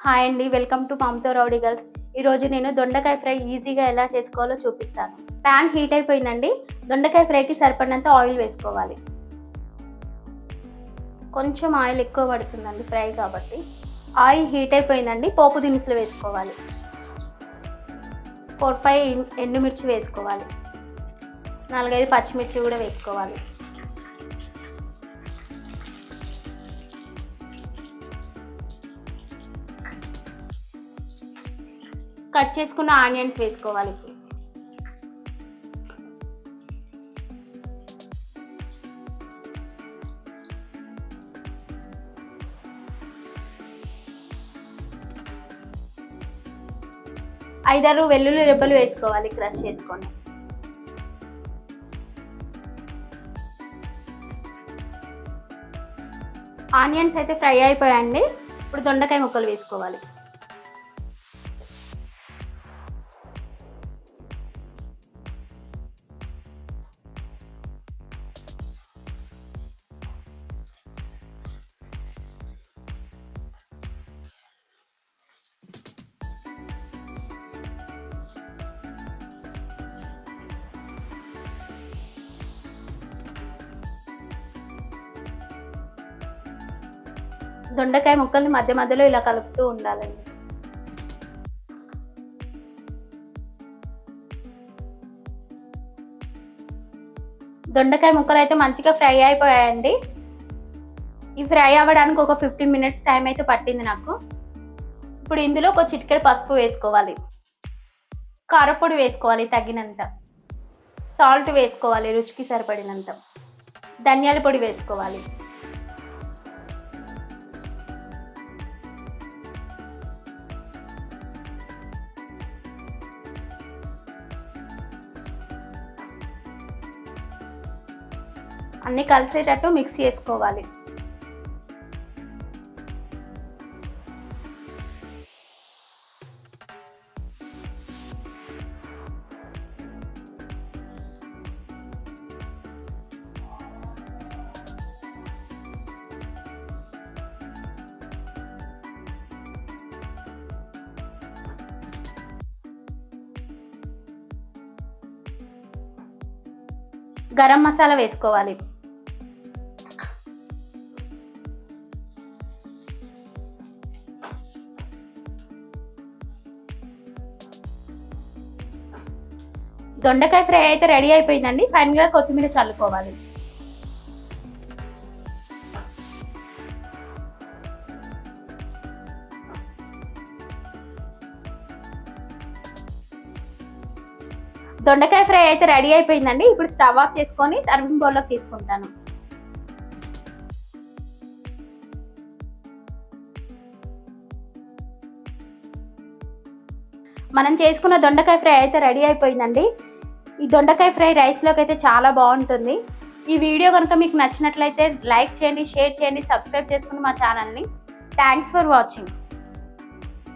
Hi అండి, welcome to Mamata rowdy girls. ఈరోజు నేను దొండకాయ ఫ్రై ఈజీగా ఎలా చేసుకోవాలో చూపిస్తాను. ప్యాన్ హీట్ అయిపోయిందండి. దొండకాయ ఫ్రైకి సరిపడినంత ఆయిల్ వేసుకోవాలి. కొంచెం ఆయిల్ ఎక్కువ పడుతుందండి ఫ్రై కాబట్టి. ఆయిల్ హీట్ అయిపోయిందండి. పోపు దినుసులు వేసుకోవాలి. 4-5 ఎండుమిర్చి వేసుకోవాలి. 4-5 పచ్చిమిర్చి కూడా వేసుకోవాలి. కట్ చేసుకున్న ఆనియన్స్ వేసుకోవాలి. ఇప్పుడు 5-6 వెల్లుల్లి రెబ్బలు వేసుకోవాలి, క్రష్ చేసుకొని. ఆనియన్స్ అయితే ఫ్రై అయిపోయాయండి. ఇప్పుడు దొండకాయ ముక్కలు వేసుకోవాలి. దొండకాయ ముక్కల్ని మధ్య మధ్యలో ఇలా కలుపుతూ ఉండాలండి. దొండకాయ ముక్కలు అయితే మంచిగా ఫ్రై అయిపోయాయండి. ఈ ఫ్రై అవ్వడానికి ఒక 15 మినిట్స్ టైం అయితే పట్టింది నాకు. ఇప్పుడు ఇందులో ఒక చిటికెడు పసుపు వేసుకోవాలి. కారపొడి వేసుకోవాలి తగినంత. సాల్ట్ వేసుకోవాలి రుచికి సరిపడినంత. ధనియాల పొడి వేసుకోవాలి. అన్నీ కలిసేటట్టు మిక్స్ చేసుకోవాలి. గరం మసాలా వేసుకోవాలి. దొండకాయ ఫ్రై అయితే రెడీ అయిపోయిందండి. ఫైనల్గా కొత్తిమీర చల్లుకోవాలి. దొండకాయ ఫ్రై అయితే రెడీ అయిపోయిందండి. ఇప్పుడు స్టవ్ ఆఫ్ చేసుకొని సర్వింగ్ బౌల్లోకి తీసుకుంటాను. మనం చేసుకున్న దొండకాయ ఫ్రై అయితే రెడీ అయిపోయిందండి. ఈ దొండకాయ ఫ్రై రైస్లోకి అయితే చాలా బాగుంటుంది. ఈ వీడియో కనుక మీకు నచ్చినట్లయితే లైక్ చేయండి, షేర్ చేయండి, సబ్స్క్రైబ్ చేసుకుని మా ఛానల్ని. Thanks for watching.